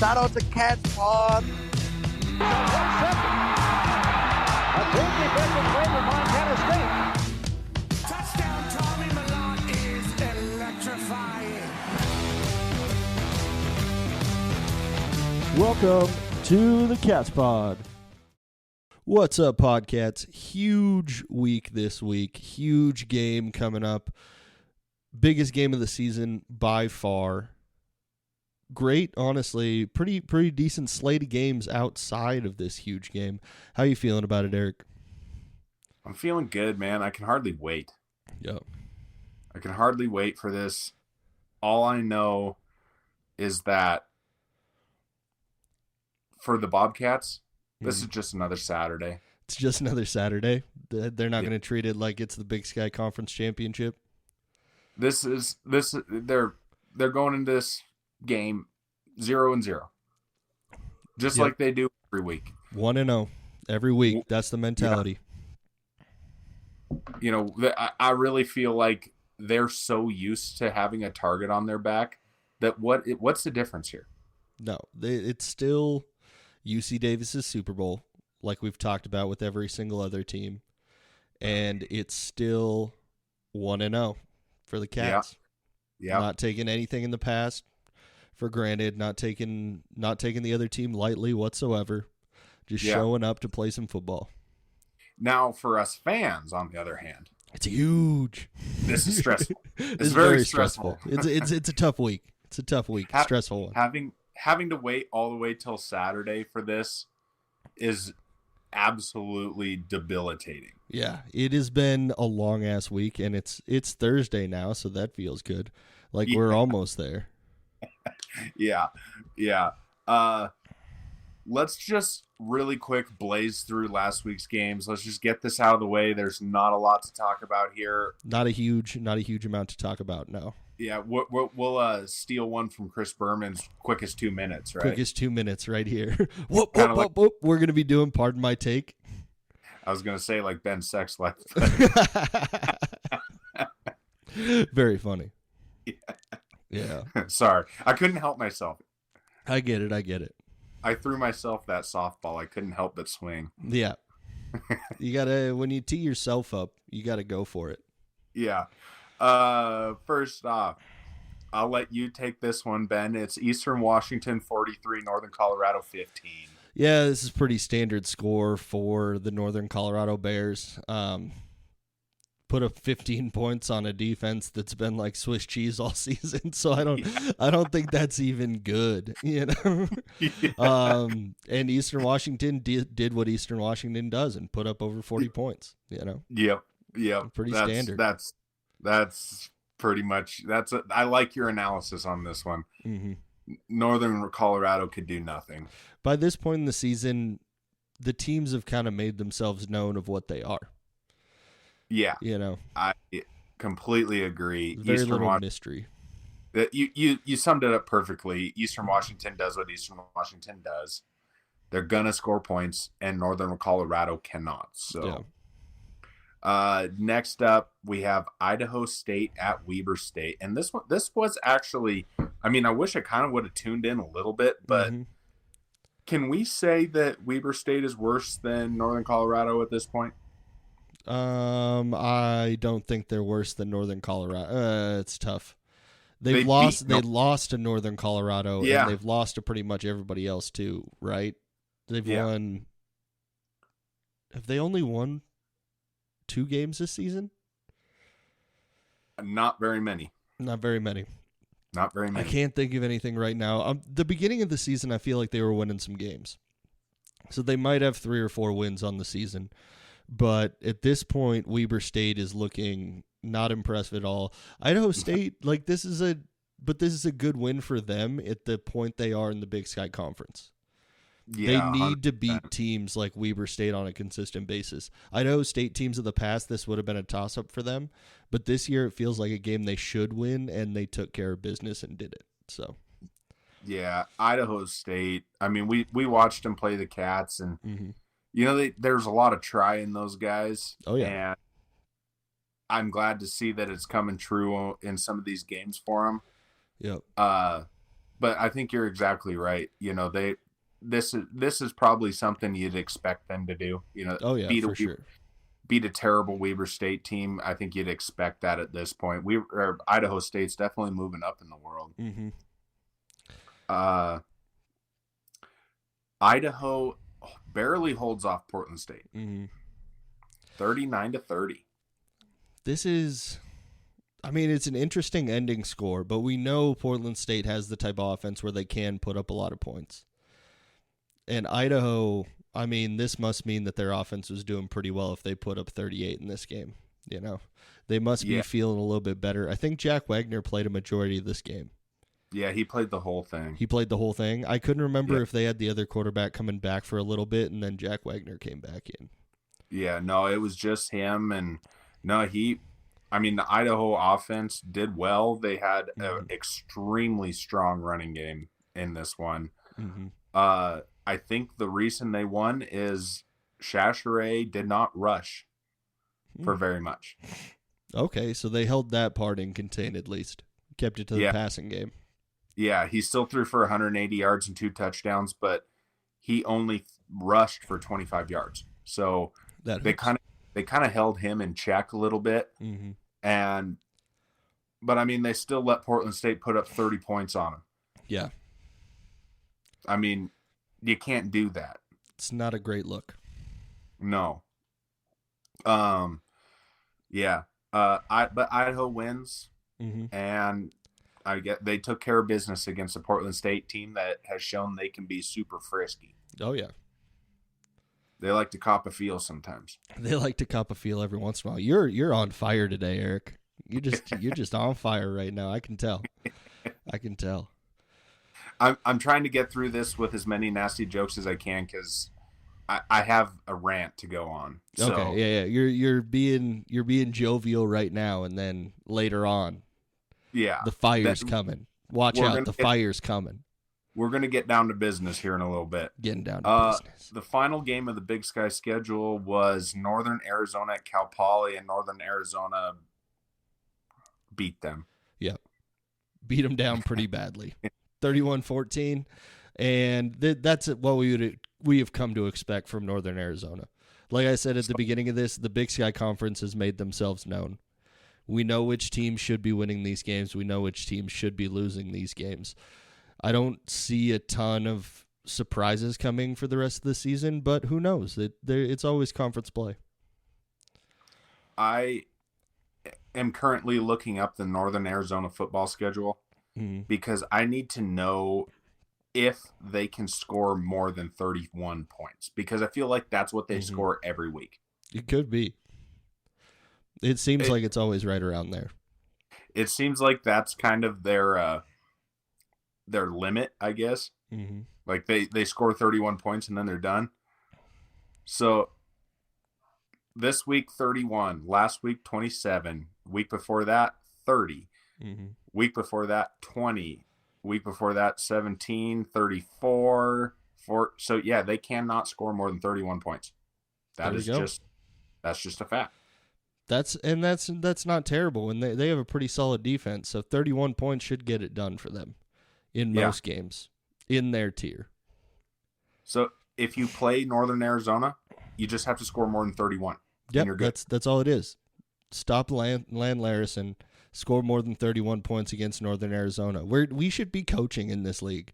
Shout out to Cats Pawd. A big defensive play for Montana State. Touchdown, Tommy Milan is electrifying. Welcome to the Cats Pod. What's up, Podcats? Huge week this week. Huge game coming up. Biggest game of the season by far. Great, honestly. Pretty decent slate of games outside of this huge game. How you feeling about it, Eric? I'm feeling good, man. I can hardly wait. Yep. I can hardly wait for this. All I know is that for the Bobcats, this is just another Saturday. It's just another Saturday. They're not going to treat it like it's the Big Sky Conference Championship. They're going into this game 0-0, just like they do every week. 1-0 every week. That's the mentality. You know, I really feel like they're so used to having a target on their back that what's the difference here? No, it's still UC Davis's Super Bowl, like we've talked about with every single other team, and it's still 1-0 for the Cats. Yeah. Not taking anything in the past for granted, not taking the other team lightly whatsoever, just showing up to play some football. Now, for us fans, on the other hand, it's huge. This is stressful. It's very stressful. It's a tough week. It's a tough week. Stressful one. Having to wait all the way till Saturday for this is absolutely debilitating. Yeah, it has been a long ass week, and it's Thursday now, so that feels good. Like we're almost there. Yeah. Let's just really quick blaze through last week's games. Let's just get this out of the way. There's not a lot to talk about here. Not a huge amount to talk about. No. Yeah, we'll steal one from Chris Berman's quickest 2 minutes, right? Quickest 2 minutes right here. Whoop. We're gonna be doing pardon my take. I was gonna say like Ben Sexlife. Very funny. Yeah. Sorry, I couldn't help myself. I get it. I threw myself that softball. I couldn't help but swing. Yeah. You gotta, when you tee yourself up, you gotta go for it. Yeah. First off, I'll let you take this one, Ben. It's Eastern Washington 43, Northern Colorado 15. Yeah, this is pretty standard score for the Northern Colorado Bears. Put up 15 points on a defense that's been like Swiss cheese all season, so I don't think that's even good, you know. Yeah. And Eastern Washington did what Eastern Washington does and put up over 40 points, you know. Yep. Pretty standard. That's pretty much I like your analysis on this one. Mm-hmm. Northern Colorado could do nothing. By this point in the season, the teams have kind of made themselves known of what they are. Yeah, you know, I completely agree. Very little mystery. You summed it up perfectly. Eastern Washington does what Eastern Washington does. They're gonna score points, and Northern Colorado cannot. So, next up we have Idaho State at Weber State, and this was actually. I mean, I wish I kind of would have tuned in a little bit, but can we say that Weber State is worse than Northern Colorado at this point? I don't think they're worse than Northern Colorado. It's tough. They lost to Northern Colorado, and they've lost to pretty much everybody else too, right? They've won. Have they only won 2 games this season? Not very many. I can't think of anything right now. The beginning of the season, I feel like they were winning some games, so they might have 3 or 4 wins on the season. But at this point, Weber State is looking not impressive at all. Idaho State, this is a good win for them at the point they are in the Big Sky Conference. Yeah, they need 100%. to beat teams like Weber State on a consistent basis. Idaho State teams of the past, this would have been a toss-up for them. But this year, it feels like a game they should win, and they took care of business and did it. So, yeah, Idaho State. I mean, we watched them play the Cats, and you know, there's a lot of try in those guys. Oh, yeah. And I'm glad to see that it's coming true in some of these games for them. Yep. but I think you're exactly right. This is probably something you'd expect them to do. Oh yeah, for sure. Beat a terrible Weber State team. I think you'd expect that at this point. Idaho State's definitely moving up in the world. Mm-hmm. Idaho barely holds off Portland State. Mm-hmm. 39-30. This is, I mean, it's an interesting ending score, but we know Portland State has the type of offense where they can put up a lot of points. And Idaho, I mean, this must mean that their offense was doing pretty well if they put up 38 in this game. They must be feeling a little bit better. I think Jack Wagner played a majority of this game. Yeah, he played the whole thing. He played the whole thing. I couldn't remember if they had the other quarterback coming back for a little bit and then Jack Wagner came back in. Yeah, no, it was just him. And no, the Idaho offense did well. They had an extremely strong running game in this one. Mm-hmm. I think the reason they won is Chachere did not rush for very much. Okay, so they held that part in contain at least. Kept it to the passing game. Yeah, he still threw for 180 yards and 2 touchdowns, but he only rushed for 25 yards. So they kind of held him in check a little bit. Mm-hmm. But I mean, they still let Portland State put up 30 points on him. Yeah. I mean, you can't do that. It's not a great look. No. Yeah. But Idaho wins, and I get they took care of business against a Portland State team that has shown they can be super frisky. Oh yeah. They like to cop a feel sometimes. They like to cop a feel every once in a while. You're on fire today, Eric. You're just on fire right now. I can tell. I'm trying to get through this with as many nasty jokes as I can because I have a rant to go on. So. Okay, yeah. You're being jovial right now, and then later on, the fire's coming. Watch out, the fire's coming. We're gonna get down to business here in a little bit. Getting down to business. The final game of the Big Sky schedule was Northern Arizona at Cal Poly, and Northern Arizona beat them. Yep, beat them down pretty badly. 31-14, and that's what we have come to expect from Northern Arizona. Like I said at the beginning of this, the Big Sky Conference has made themselves known. We know which teams should be winning these games. We know which teams should be losing these games. I don't see a ton of surprises coming for the rest of the season, but who knows? It's always conference play. I am currently looking up the Northern Arizona football schedule. Because I need to know if they can score more than 31 points. Because I feel like that's what they score every week. It could be. It seems like it's always right around there. It seems like that's kind of their limit, I guess. Mm-hmm. Like they score 31 points and then they're done. So this week 31, last week 27, week before that 30. Mm-hmm. Week before that, 20. Week before that, 17, 34. So, yeah, they cannot score more than 31 points. That's just a fact. That's not terrible. And they have a pretty solid defense. So 31 points should get it done for them in most games in their tier. So, if you play Northern Arizona, you just have to score more than 31. Yep, that's all it is. Stop Land Larison. Score more than 31 points against Northern Arizona. We should be coaching in this league.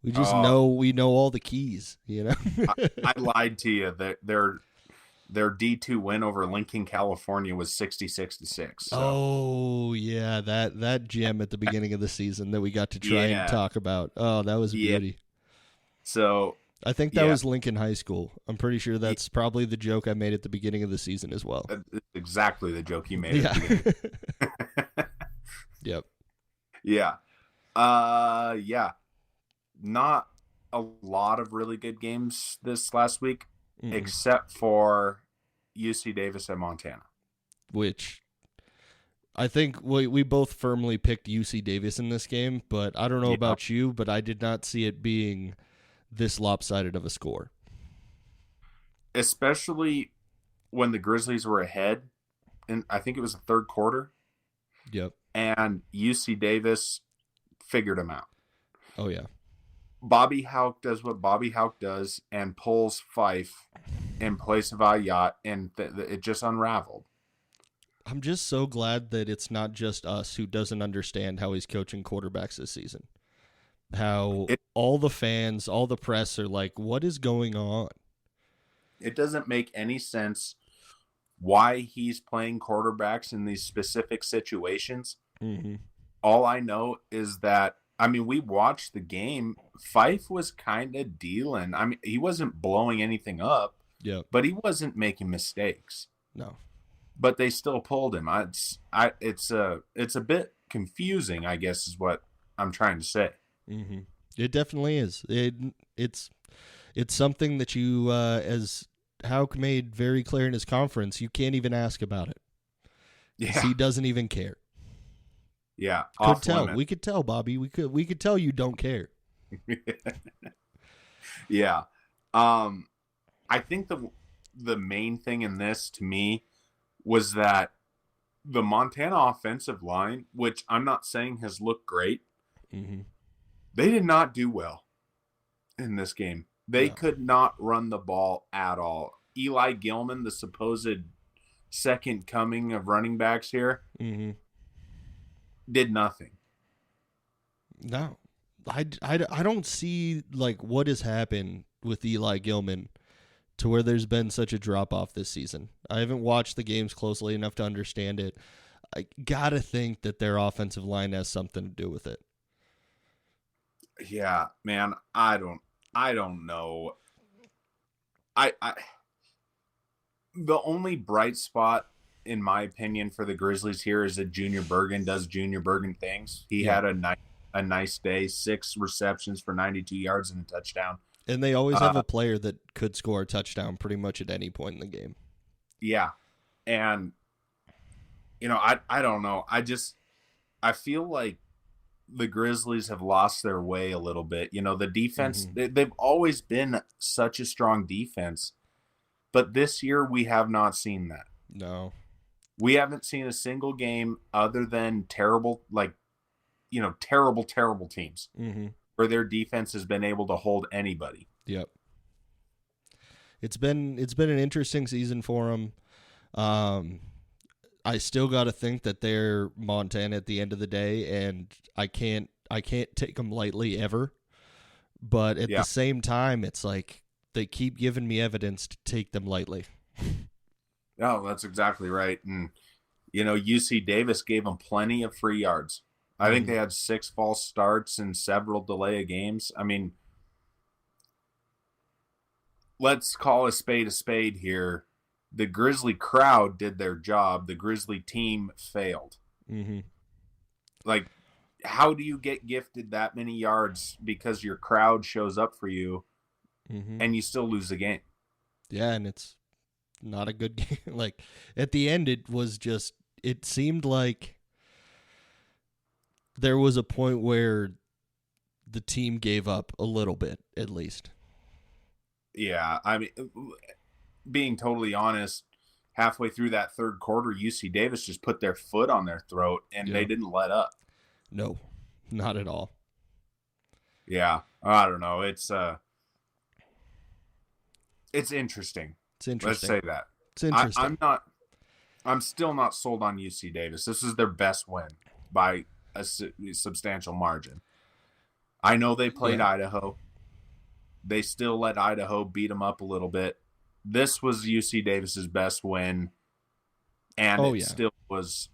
We just know all the keys. I lied to you that their D2 win over Lincoln, California was 60-66. So. Oh yeah, that gem at the beginning of the season that we got to try and talk about. Oh, that was a beauty. So I think that was Lincoln High School. I'm pretty sure that's probably the joke I made at the beginning of the season as well. That's exactly the joke you made at the beginning. Yep. Yeah. Not a lot of really good games this last week, except for UC Davis and Montana. Which I think we both firmly picked UC Davis in this game, but I don't know about you, but I did not see it being this lopsided of a score. Especially when the Grizzlies were ahead, and I think it was the third quarter. Yep. And UC Davis figured them out. Oh, yeah. Bobby Hauck does what Bobby Hauck does and pulls Fife in place of Ayat, and it just unraveled. I'm just so glad that it's not just us who doesn't understand how he's coaching quarterbacks this season. How all the fans, all the press are like, what is going on? It doesn't make any sense why he's playing quarterbacks in these specific situations. Mm-hmm. All I know is that, I mean, we watched the game. Fife was kind of dealing. I mean, he wasn't blowing anything up, but he wasn't making mistakes. No. But they still pulled him. It's a bit confusing, I guess, is what I'm trying to say. Mm-hmm. It definitely is. It's something that you, as Hauck made very clear in his conference, you can't even ask about it. Yeah, he doesn't even care. Yeah, could tell. Limit. We could tell, Bobby. We could tell you don't care. Yeah, I think the main thing in this to me was that the Montana offensive line, which I'm not saying has looked great, mm-hmm. they did not do well in this game. They could not run the ball at all. Eli Gilman, the supposed second coming of running backs here, mm-hmm. did nothing. No. I don't see like what has happened with Eli Gilman to where there's been such a drop-off this season. I haven't watched the games closely enough to understand it. I gotta think that their offensive line has something to do with it. Yeah, man, I don't know. I the only bright spot, in my opinion, for the Grizzlies here is that Junior Bergen does Junior Bergen things. He had a nice day, 6 receptions for 92 yards and a touchdown. And they always have a player that could score a touchdown pretty much at any point in the game. Yeah. And, I don't know. I feel like the Grizzlies have lost their way a little bit. The defense, mm-hmm. they've always been such a strong defense. But this year we have not seen that. No. We haven't seen a single game other than terrible teams. Mm-hmm. Where their defense has been able to hold anybody. Yep. It's been an interesting season for them. I still got to think that they're Montana at the end of the day, and I can't take them lightly ever. But at the same time, it's like they keep giving me evidence to take them lightly. No, that's exactly right. And UC Davis gave them plenty of free yards. I think they had 6 false starts and several delay of games. I mean, let's call a spade here. The Grizzly crowd did their job. The Grizzly team failed. Mm-hmm. Like, how do you get gifted that many yards because your crowd shows up for you and you still lose the game? Yeah, and it's not a good game. Like, at the end, it seemed like there was a point where the team gave up a little bit, at least. Yeah, I mean, being totally honest, halfway through that third quarter, UC Davis just put their foot on their throat, and they didn't let up. No, not at all. Yeah, I don't know. It's interesting. It's interesting. Let's say that. It's interesting. I'm still not sold on UC Davis. This is their best win by a substantial margin. I know they played Idaho. They still let Idaho beat them up a little bit. This was UC Davis's best win, and still was.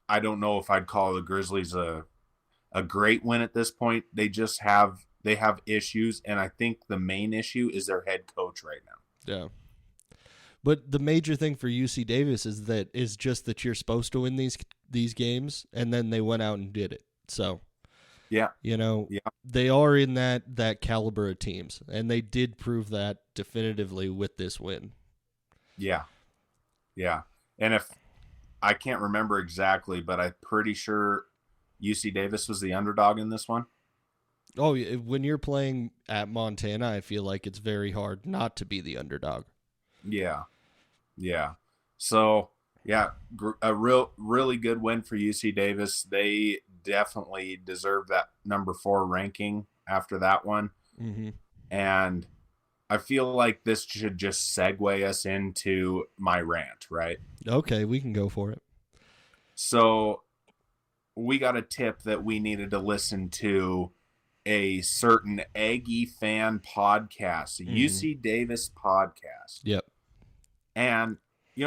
I don't know if I'd call the Grizzlies a great win at this point. They have issues, and I think the main issue is their head coach right now. Yeah. But the major thing for UC Davis is just that you're supposed to win these games, and then they went out and did it. So, they are in that caliber of teams, and they did prove that definitively with this win. Yeah. Yeah. And if I can't remember exactly, but I'm pretty sure UC Davis was the underdog in this one. Oh, when you're playing at Montana, I feel like it's very hard not to be the underdog. Yeah. Yeah. So, a really good win for UC Davis. They definitely deserve that number 4 ranking after that one. Mm-hmm. And I feel like this should just segue us into my rant, right? Okay, we can go for it. So we got a tip that we needed to listen to a certain Aggie fan podcast, a UC Davis podcast. Yep. And,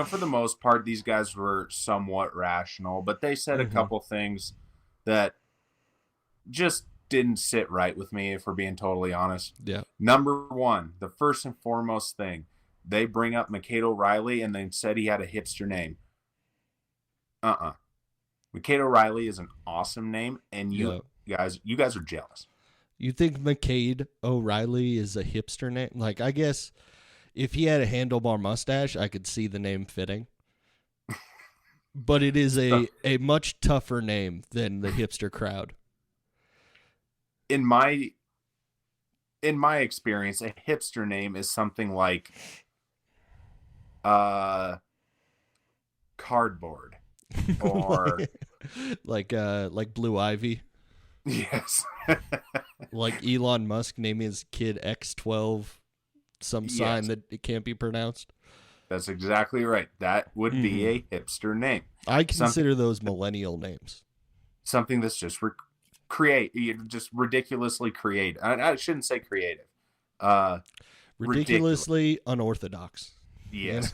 for the most part, these guys were somewhat rational, but they said a couple things that just didn't sit right with me, if we're being totally honest. Yeah. Number one, the first and foremost thing, they bring up McCade O'Reilly and they said he had a hipster name. McCade O'Reilly is an awesome name, and you guys are jealous. You think McCade O'Reilly is a hipster name? Like, I guess if he had a handlebar mustache, I could see the name fitting. But it is a much tougher name than the hipster crowd. In my experience, a hipster name is something like cardboard or like Blue Ivy. Yes. Like Elon Musk naming his kid X12 some sign that it can't be pronounced. That's exactly right. That would be a hipster name. I consider those millennial names. Something that's just just ridiculously creative. I shouldn't say creative. Ridiculously unorthodox. Yes.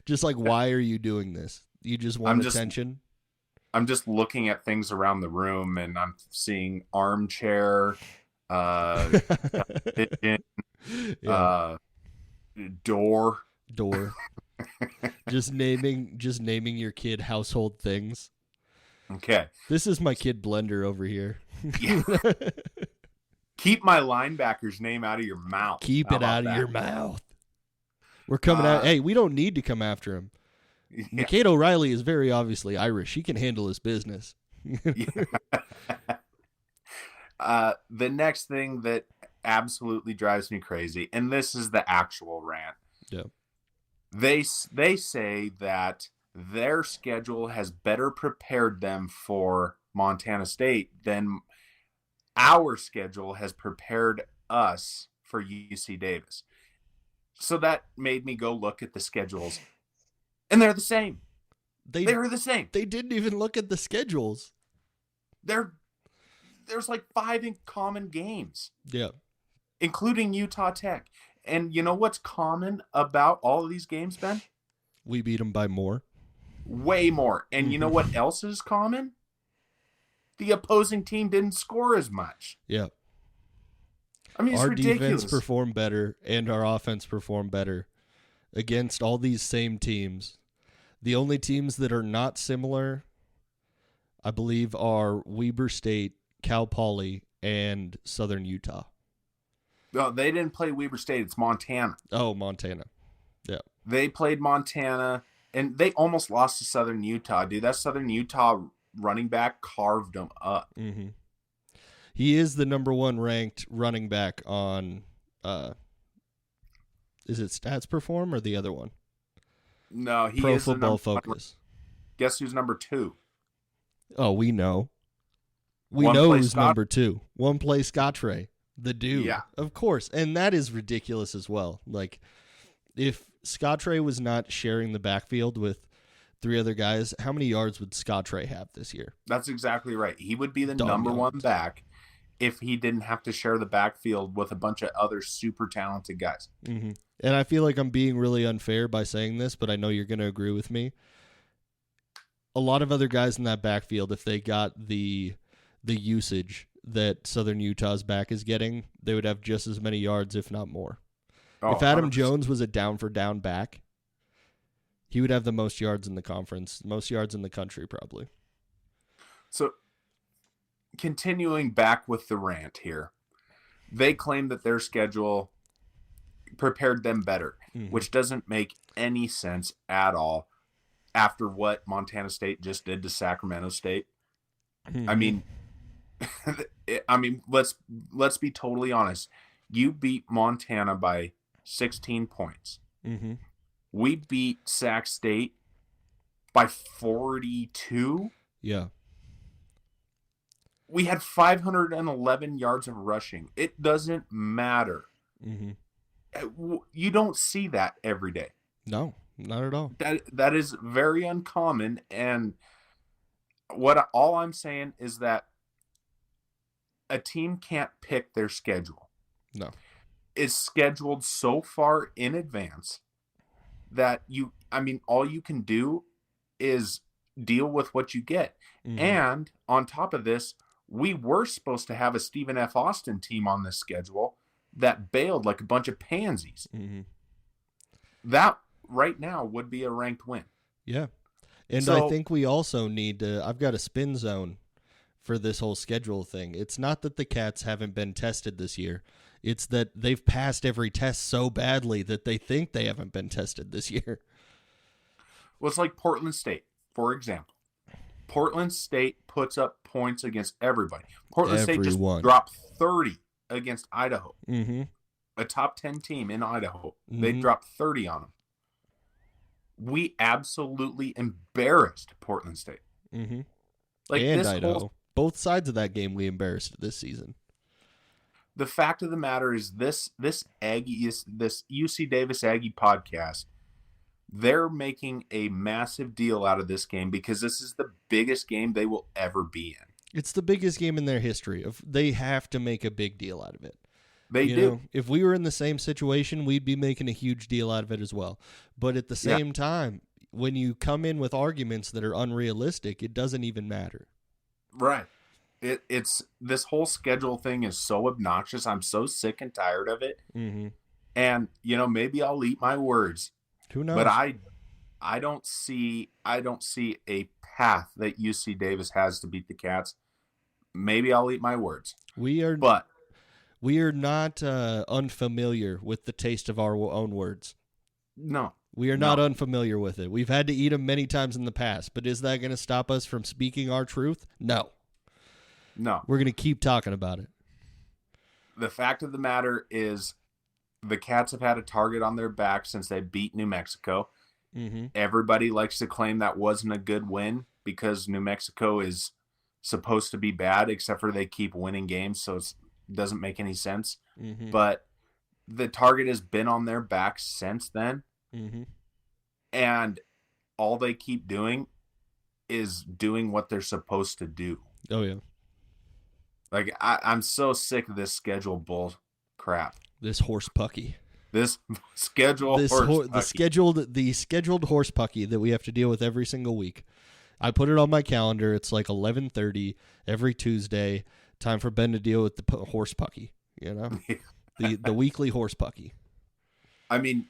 Just like, why are you doing this? You just want attention? I'm just looking at things around the room, and I'm seeing armchair, door. Just naming your kid household things. Okay. This is my kid Blender over here. Yeah. Keep my linebacker's name out of your mouth. Keep it out of your mouth. We're coming out. Hey, we don't need to come after him. Yeah. McCade O'Reilly is very obviously Irish. He can handle his business. The next thing that absolutely drives me crazy, and this is the actual rant. Yeah. They say that their schedule has better prepared them for Montana State than our schedule has prepared us for UC Davis. So that made me go look at the schedules, and they're the same. They're the same. They didn't even look at the schedules. There's like 5 common games. Yeah. Including Utah Tech. And you know what's common about all of these games, Ben? We beat them by more. Way more. And you know what else is common? The opposing team didn't score as much. Yeah. I mean, it's our ridiculous. Defense performed better and our offense performed better against all these same teams. The only teams that are not similar, I believe, are Weber State, Cal Poly, and Southern Utah. No, they didn't play Weber State. It's Montana. Oh, Montana. Yeah. They played Montana, and they almost lost to Southern Utah, dude. That Southern Utah running back carved them up. Mm-hmm. He is the number 1 ranked running back on, is it Stats Perform or the other one? No, he Pro is Football Focus. Guess who's number 2? Oh, we know. We know who's number 2. One play Scottrey. The dude. Yeah. Of course. And that is ridiculous as well. Like, if Scottrey was not sharing the backfield with 3 other guys, how many yards would Scottrey have this year? That's exactly right. He would be the number 1 back if he didn't have to share the backfield with a bunch of other super talented guys. Mm-hmm. And I feel like I'm being really unfair by saying this, but I know you're going to agree with me. A lot of other guys in that backfield, if they got the usage that Southern Utah's back is getting, they would have just as many yards, if not more. Oh, if Adam 100%. Jones was a down-for-down back, he would have the most yards in the conference, most yards in the country, probably. So, continuing back with the rant here, they claim that their schedule prepared them better, which doesn't make any sense at all after what Montana State just did to Sacramento State. I mean, let's be totally honest. You beat Montana by 16 points. Mm-hmm. We beat Sac State by 42. Yeah. We had 511 yards of rushing. It doesn't matter. You don't see that every day. No, not at all. That is very uncommon. And all I'm saying is that a team can't pick their schedule. No. It's scheduled so far in advance that all you can do is deal with what you get. And on top of this, we were supposed to have a Stephen F. Austin team on this schedule that bailed like a bunch of pansies. That right now would be a ranked win. Yeah. And I think we also need to, I've got a spin zone for this whole schedule thing. It's not that the Cats haven't been tested this year. It's that they've passed every test so badly that they think they haven't been tested this year. Well, it's like Portland State, for example. Portland State puts up points against everybody. Portland State just dropped 30 against Idaho. A top 10 team in Idaho. They dropped 30 on them. We absolutely embarrassed Portland State. Like and this Idaho. Both sides of that game we embarrassed this season. The fact of the matter is this UC Davis Aggie podcast, they're making a massive deal out of this game because this is the biggest game they will ever be in. It's the biggest game in their history. They have to make a big deal out of it. They do. If we were in the same situation, we'd be making a huge deal out of it as well. But at the same time, when you come in with arguments that are unrealistic, it doesn't even matter. Right. It's this whole schedule thing is so obnoxious. I'm so sick and tired of it. And maybe I'll eat my words. Who knows? But I don't see a path that UC Davis has to beat the Cats. Maybe I'll eat my words. We are not unfamiliar with the taste of our own words. No. We are not unfamiliar with it. We've had to eat them many times in the past, but is that going to stop us from speaking our truth? No. We're going to keep talking about it. The fact of the matter is the Cats have had a target on their back since they beat New Mexico. Everybody likes to claim that wasn't a good win because New Mexico is supposed to be bad, except for they keep winning games, so it doesn't make any sense. But the target has been on their back since then. And all they keep doing is doing what they're supposed to do. Oh, yeah. Like, I'm so sick of this schedule bull crap. This horse pucky. This schedule the scheduled horse pucky that we have to deal with every single week. I put it on my calendar. It's like 11:30 every Tuesday. Time for Ben to deal with the horse pucky, the weekly horse pucky. I mean,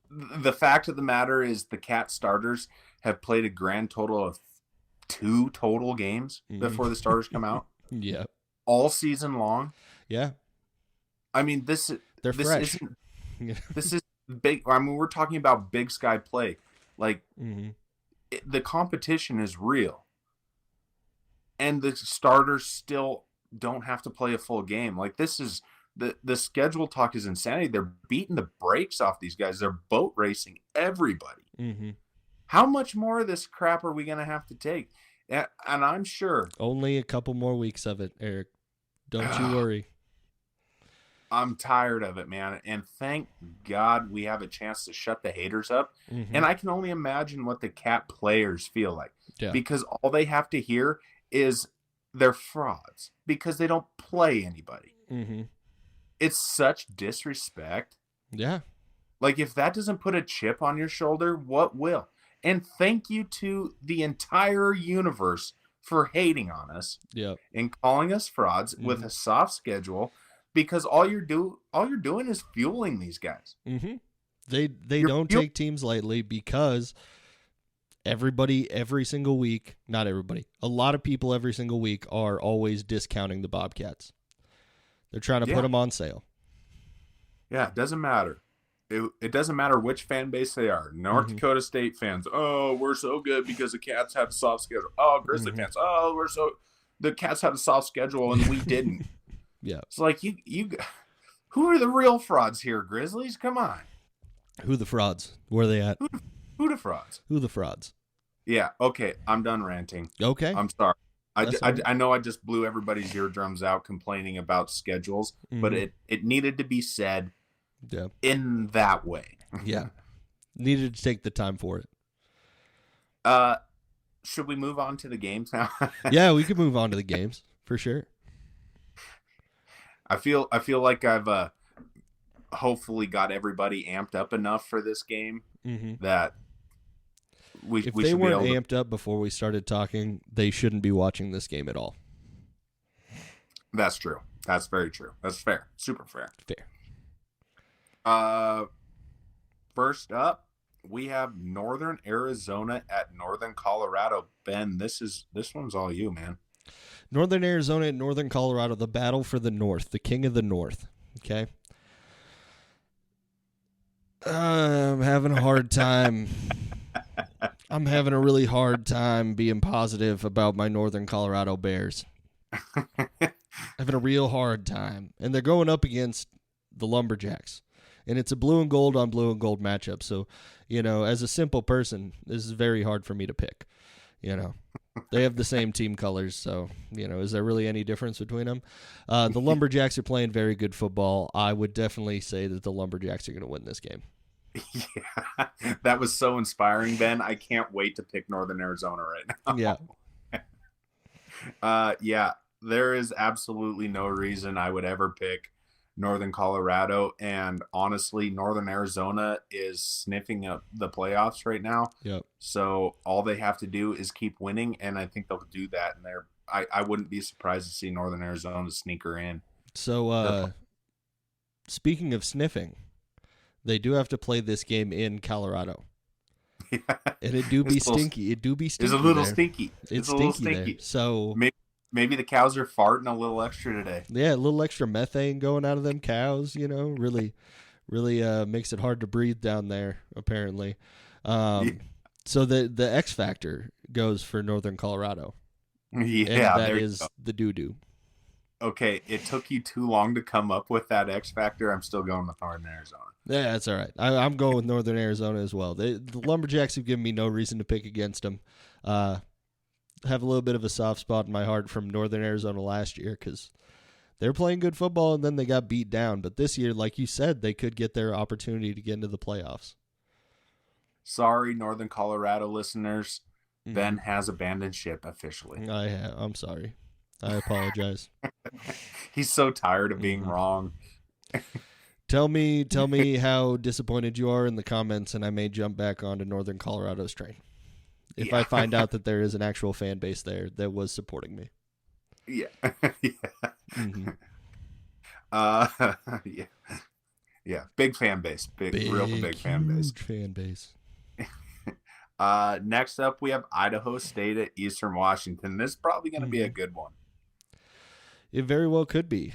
the fact of the matter is the Cat starters have played a grand total of 2 total games before the starters come out. Yeah. All season long. Yeah. I mean, they're fresh. This is big. I mean, we're talking about Big Sky play. Like, the competition is real. And the starters still don't have to play a full game. Like, this is the schedule talk is insanity. They're beating the brakes off these guys. They're boat racing everybody. How much more of this crap are we going to have to take? And I'm sure. Only a couple more weeks of it, Eric. Don't you worry. I'm tired of it, man. And thank God we have a chance to shut the haters up. And I can only imagine what the Cat players feel like. Yeah. Because all they have to hear is they're frauds because they don't play anybody. It's such disrespect. Yeah. Like, if that doesn't put a chip on your shoulder, what will? And thank you to the entire universe for hating on us and calling us frauds with a soft schedule, because all you're doing is fueling these guys. They don't take teams lightly because everybody every single week, not everybody, a lot of people every single week are always discounting the Bobcats. They're trying to put them on sale. Yeah, it doesn't matter. It doesn't matter which fan base they are. North Dakota State fans, oh, we're so good because the Cats had a soft schedule. Oh, Grizzly fans, oh, the Cats had a soft schedule and we didn't. Yeah. It's like, you who are the real frauds here, Grizzlies? Come on. Who the frauds? Where are they at? Who the frauds? Who the frauds? Yeah, okay, I'm done ranting. Okay. I'm sorry. I know I just blew everybody's eardrums out complaining about schedules, but it needed to be said in that way. Yeah. Needed to take the time for it. Should we move on to the games now? Yeah, we could move on to the games for sure. I feel like I've hopefully got everybody amped up enough for this game that if they weren't amped up before we started talking, they shouldn't be watching this game at all. That's true. That's very true. That's fair. Super fair. First up, we have Northern Arizona at Northern Colorado. Ben, this one's all you, man. Northern Arizona and Northern Colorado, the battle for the North, the king of the North. Okay. I'm having a hard time. I'm having a really hard time being positive about my Northern Colorado Bears. Having a real hard time. And they're going up against the Lumberjacks. And it's a blue and gold on blue and gold matchup. So, as a simple person, this is very hard for me to pick. They have the same team colors. So, is there really any difference between them? The Lumberjacks are playing very good football. I would definitely say that the Lumberjacks are going to win this game. Yeah, that was so inspiring, Ben. I can't wait to pick Northern Arizona right now. Yeah. There is absolutely no reason I would ever pick Northern Colorado, and honestly, Northern Arizona is sniffing up the playoffs right now. Yep. So all they have to do is keep winning, and I think they'll do that. And I wouldn't be surprised to see Northern Arizona sneaker in. So, speaking of sniffing, they do have to play this game in Colorado. Yeah. And it do be stinky. It do be stinky. It's a little there. stinky. It's a little stinky. So maybe the cows are farting a little extra today. Yeah, a little extra methane going out of them cows, really makes it hard to breathe down there, apparently. So the X factor goes for Northern Colorado. Yeah, and that is the doo-doo. Okay, it took you too long to come up with that X factor. I'm still going with Northern Arizona. Yeah, that's all right. I'm going with Northern Arizona as well. The Lumberjacks have given me no reason to pick against them. Have a little bit of a soft spot in my heart from Northern Arizona last year because they're playing good football and then they got beat down. But this year, like you said, they could get their opportunity to get into the playoffs. Sorry, Northern Colorado listeners. Ben has abandoned ship officially. I'm sorry. I apologize. He's so tired of being wrong. Tell me how disappointed you are in the comments, and I may jump back onto Northern Colorado's train. If I find out that there is an actual fan base there that was supporting me. Yeah. Mm-hmm. Yeah. Big fan base. Real big fan base. Huge fan base. Next up, we have Idaho State at Eastern Washington. This is probably going to be a good one. It very well could be.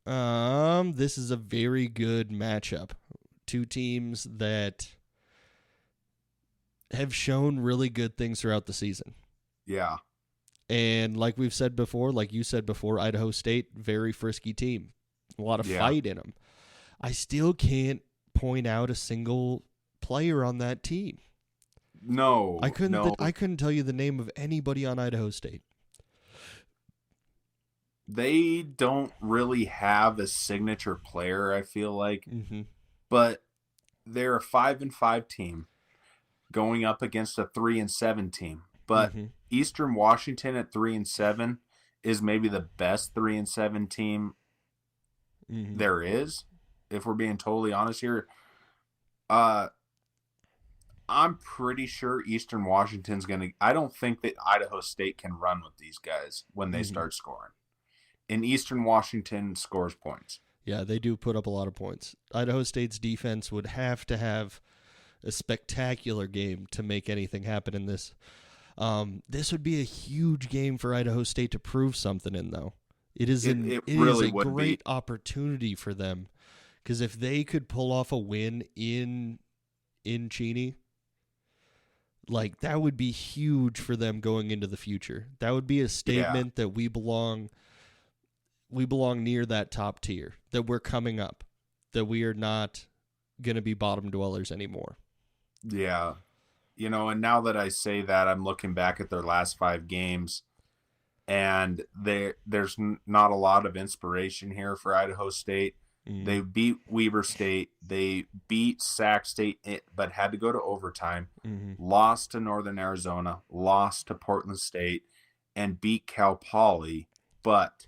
This is a very good matchup. Two teams that have shown really good things throughout the season. Yeah. And like we've said before, like you said before, Idaho State, very frisky team. A lot of fight in them. I still can't point out a single player on that team. No. I couldn't tell you the name of anybody on Idaho State. They don't really have a signature player, I feel like. Mm-hmm. But they're a 5-5 team going up against a 3-7 team. But Eastern Washington at 3-7 is maybe the best 3-7 team there is, if we're being totally honest here. I'm pretty sure Eastern Washington's going to... I don't think that Idaho State can run with these guys when they start scoring. And Eastern Washington scores points. Yeah, they do put up a lot of points. Idaho State's defense would have to have a spectacular game to make anything happen in this. This would be a huge game for Idaho State to prove something in, though. It is a great opportunity for them, because if they could pull off a win in Cheney, like, that would be huge for them going into the future. That would be a statement that we belong near that top tier, that we're coming up, that we are not going to be bottom dwellers anymore. Yeah. And now that I say that, I'm looking back at their last 5 games, and there's not a lot of inspiration here for Idaho State. They beat Weber State. They beat Sac State, but had to go to overtime. Lost to Northern Arizona. Lost to Portland State, and beat Cal Poly. But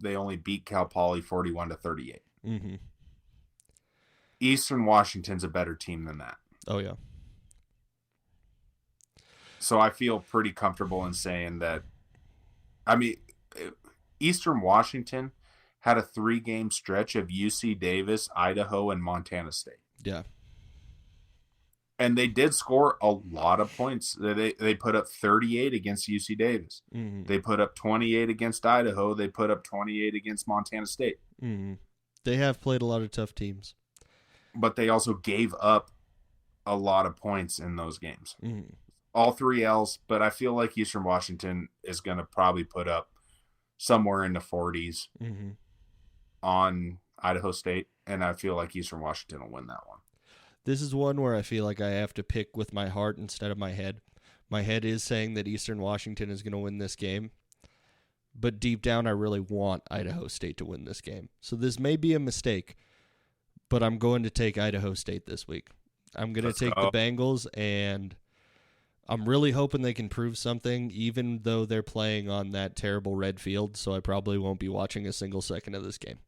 they only beat Cal Poly 41-38. Eastern Washington's a better team than that. Oh yeah. So I feel pretty comfortable in saying that. I mean, Eastern Washington had a 3-game stretch of UC Davis, Idaho, and Montana State. Yeah. And they did score a lot of points. They put up 38 against UC Davis. They put up 28 against Idaho. They put up 28 against Montana State. They have played a lot of tough teams. But they also gave up a lot of points in those games. All 3 L's, but I feel like Eastern Washington is going to probably put up somewhere in the 40s on Idaho State, and I feel like Eastern Washington will win that one. This is one where I feel like I have to pick with my heart instead of my head. My head is saying that Eastern Washington is going to win this game, but deep down I really want Idaho State to win this game. So this may be a mistake, but I'm going to take Idaho State this week. I'm going to take the Bengals, and I'm really hoping they can prove something, even though they're playing on that terrible red field, so I probably won't be watching a single second of this game.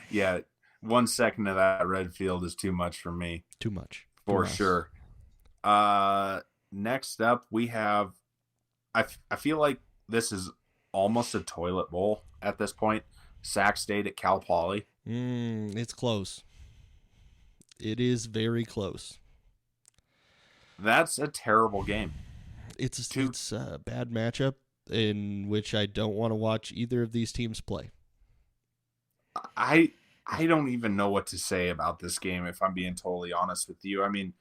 Yeah. 1 second of that red field is too much for me. Too much. For sure. Next up, we have, I feel like this is almost a toilet bowl at this point. Sac State at Cal Poly. It's close. It is very close. That's a terrible game. It's a bad matchup in which I don't want to watch either of these teams play. I don't even know what to say about this game, if I'm being totally honest with you. I mean,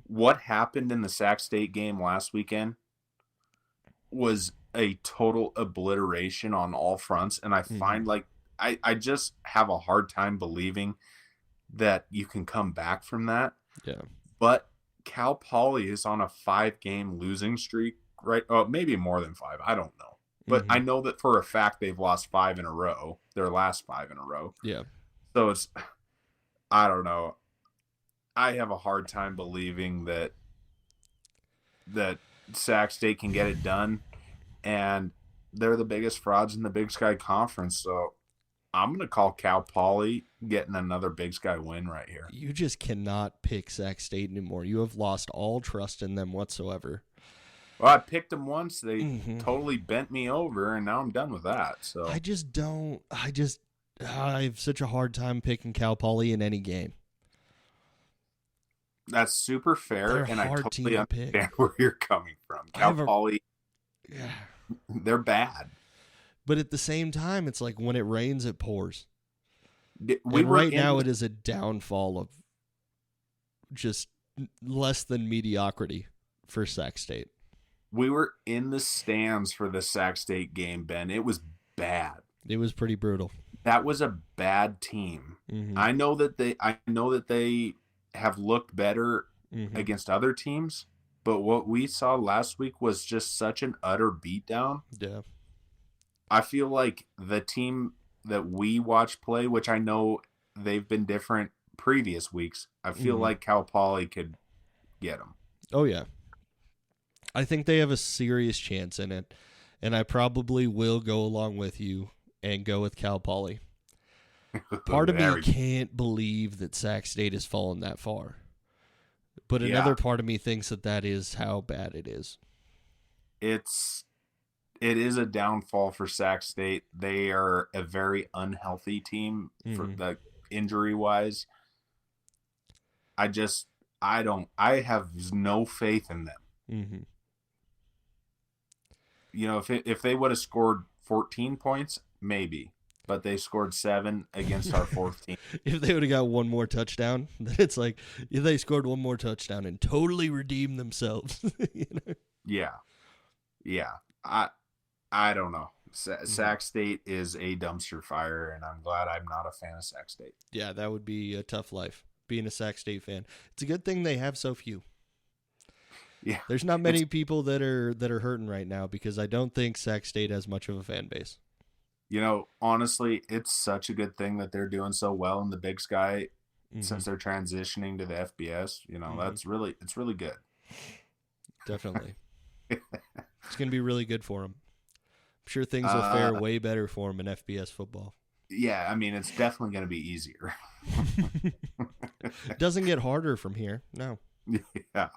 what happened in the Sac State game last weekend was a total obliteration on all fronts, and I find like I just have a hard time believing that you can come back from that. Yeah. But Cal Poly is on a 5-game losing streak, right? Oh, maybe more than 5. I don't know. But I know that for a fact they've lost 5 in a row, their last 5 in a row. Yeah. So I don't know. I have a hard time believing that Sac State can get it done, and they're the biggest frauds in the Big Sky Conference. So I'm going to call Cal Poly getting another Big Sky win right here. You just cannot pick Sac State anymore. You have lost all trust in them whatsoever. Well, I picked them once. They totally bent me over, and now I'm done with that. So I have such a hard time picking Cal Poly in any game. That's super fair, They're and a I hard totally team to pick. understand where you're coming from. Cal Poly, they're bad. But at the same time, it's like when it rains, it pours. Right now, it is a downfall of just less than mediocrity for Sac State. We were in the stands for the Sac State game, Ben. It was bad. It was pretty brutal. That was a bad team. I know that they have looked better against other teams, but what we saw last week was just such an utter beatdown. Yeah. I feel like the team that we watch play, which I know they've been different previous weeks, I feel like Cal Poly could get them. Oh, yeah. I think they have a serious chance in it, and I probably will go along with you and go with Cal Poly. Part of me can't believe that Sac State has fallen that far, but another part of me thinks that is how bad it is. It is a downfall for Sac State. They are a very unhealthy team for the injury wise. I have no faith in them. You know, if they would have scored 14 points, maybe, but they scored 7 against our fourth team. If they would have got one more touchdown, then it's like if they scored one more touchdown and totally redeemed themselves. You know? Yeah. I don't know. Sac State is a dumpster fire, and I'm glad I'm not a fan of Sac State. Yeah, that would be a tough life, being a Sac State fan. It's a good thing they have so few. Yeah. There's not many people that are hurting right now because I don't think Sac State has much of a fan base. Honestly, it's such a good thing that they're doing so well in the Big Sky since they're transitioning to the FBS. It's really good. Definitely. It's going to be really good for them. I'm sure things will fare way better for them in FBS football. Yeah, I mean, it's definitely going to be easier. It doesn't get harder from here. No. Yeah.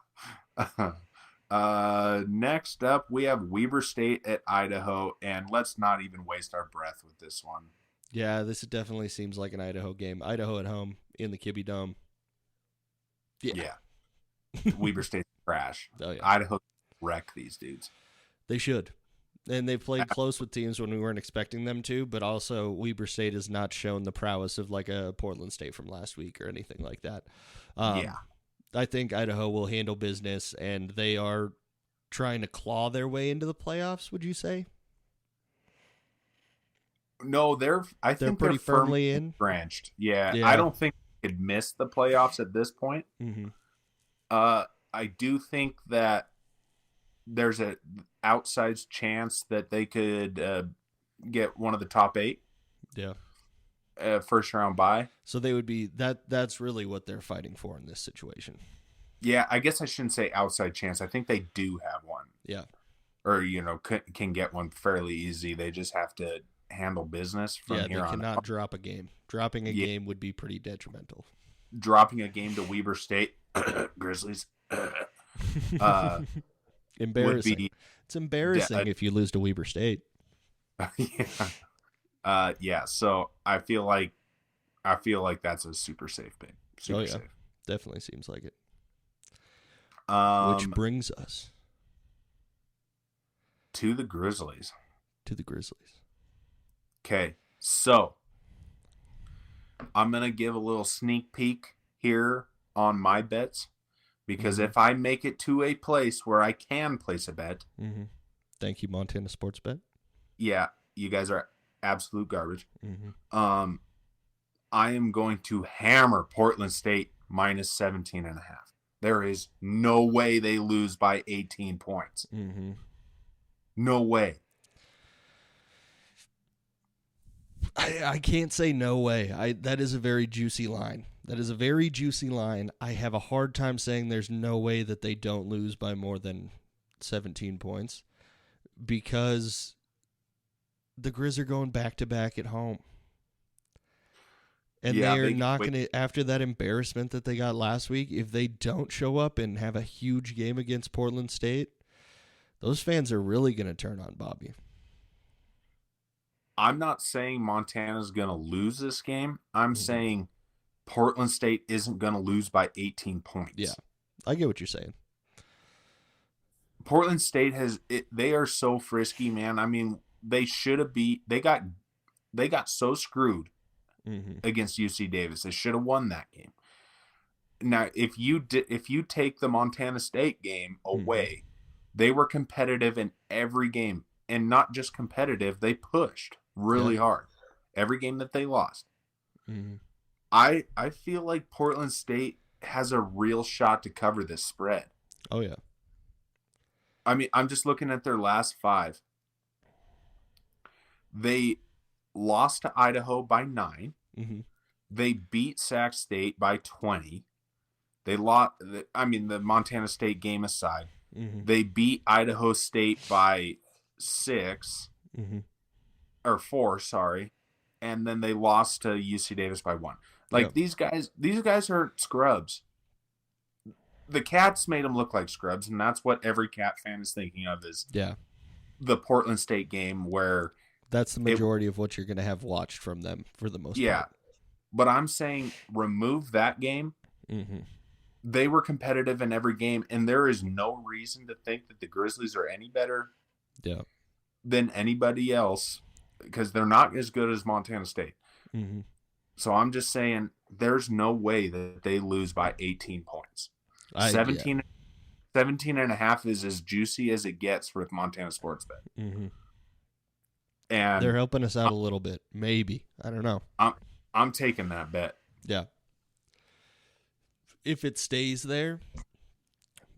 Next up, we have Weber State at Idaho, and let's not even waste our breath with this one. Yeah, this definitely seems like an Idaho game. Idaho at home in the Kibbe Dome. Yeah. Weber State's trash. Oh, yeah. Idaho wreck these dudes. They should. And they played close with teams when we weren't expecting them to, but also Weber State has not shown the prowess of like a Portland State from last week or anything like that. Yeah. I think Idaho will handle business, and they are trying to claw their way into the playoffs, would you say? No, I think pretty they're firmly in. Branched. Yeah. I don't think they could miss the playoffs at this point. Mm-hmm. I do think that there's an outsized chance that they could get one of the top 8. Yeah. First round bye. So they would be that's really what they're fighting for in this situation. Yeah, I guess I shouldn't say outside chance. I think they do have one. Yeah. Or, can get one fairly easy. They just have to handle business from here on. Yeah, they cannot drop a game. Dropping a game would be pretty detrimental. Dropping a game to Weber State, Grizzlies. Embarrassing. It's embarrassing if you lose to Weber State. Yeah. So I feel like that's a super safe pick. Super safe. Definitely seems like it. Which brings us to the Grizzlies. Okay, so I'm gonna give a little sneak peek here on my bets because if I make it to a place where I can place a bet, thank you, Montana Sports Bet. Yeah, you guys are absolute garbage. I am going to hammer Portland State minus 17.5. There is no way they lose by 18 points. No way. I can't say no way. That is a very juicy line. I have a hard time saying there's no way that they don't lose by more than 17 points because the Grizz are going back-to-back at home. And they are not going to, after that embarrassment that they got last week, if they don't show up and have a huge game against Portland State, those fans are really going to turn on Bobby. I'm not saying Montana's going to lose this game. I'm saying Portland State isn't going to lose by 18 points. Yeah, I get what you're saying. Portland State they are so frisky, man. I mean, they should have they got so screwed against UC Davis. They should have won that game. Now, if you take the Montana State game away, they were competitive in every game, and not just competitive, they pushed really hard every game that they lost. I feel like Portland State has a real shot to cover this spread. Oh yeah. I mean, I'm just looking at their last 5. They lost to Idaho by 9. They beat Sac State by 20. They lost. The Montana State game aside, they beat Idaho State by 6 or 4. Sorry, and then they lost to UC Davis by 1. These guys are scrubs. The Cats made them look like scrubs, and that's what every Cat fan is thinking of is the Portland State game where that's the majority of what you're going to have watched from them for the most part. But I'm saying remove that game. They were competitive in every game, and there is no reason to think that the Grizzlies are any better than anybody else because they're not as good as Montana State. So I'm just saying there's no way that they lose by 18 points. 17 and a half is as juicy as it gets with Montana Sports Bet. And they're helping us out a little bit. Maybe. I don't know. I'm taking that bet. Yeah. If it stays there,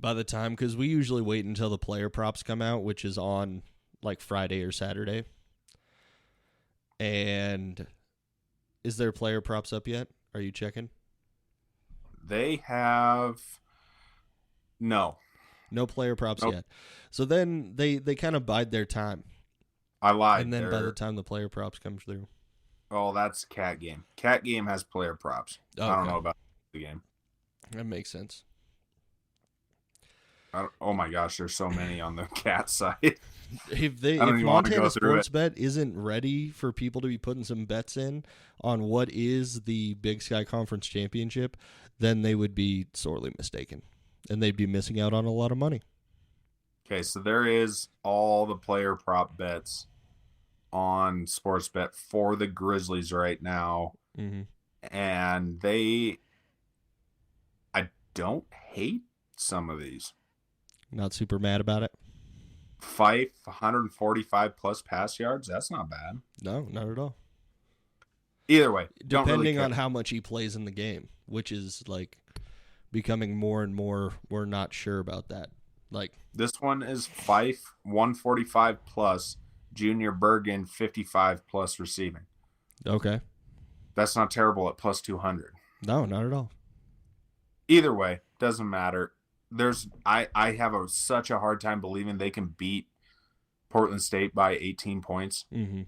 By the time, because we usually wait until the player props come out, which is on like Friday or Saturday. And is there player props up yet? Are you checking? They have no player props Nope. yet. So then they kind of bide their time. I lied. And then by the time the player props come through. Oh, that's Cat Game. Cat Game has player props. Oh, I don't okay. know about the game. That makes sense. Oh my gosh, there's so many on the Cat side. If through Montana Sports it. Bet isn't ready for people to be putting some bets in on what is the Big Sky Conference Championship, then they would be sorely mistaken. And they'd be missing out on a lot of money. Okay, so there is all the player prop bets on Sportsbet for the Grizzlies right now. Mm-hmm. And I don't hate some of these. Not super mad about it? 145 plus pass yards, that's not bad. No, not at all. Either way, don't really depending care. on how much he plays in the game, which is like becoming more and more, we're not sure about that. Like This one is 145 plus, Junior Bergen 55 plus receiving. Okay. That's not terrible at plus 200. No, not at all. Either way, doesn't matter. I have such a hard time believing they can beat Portland State by 18 points. Mm-hmm.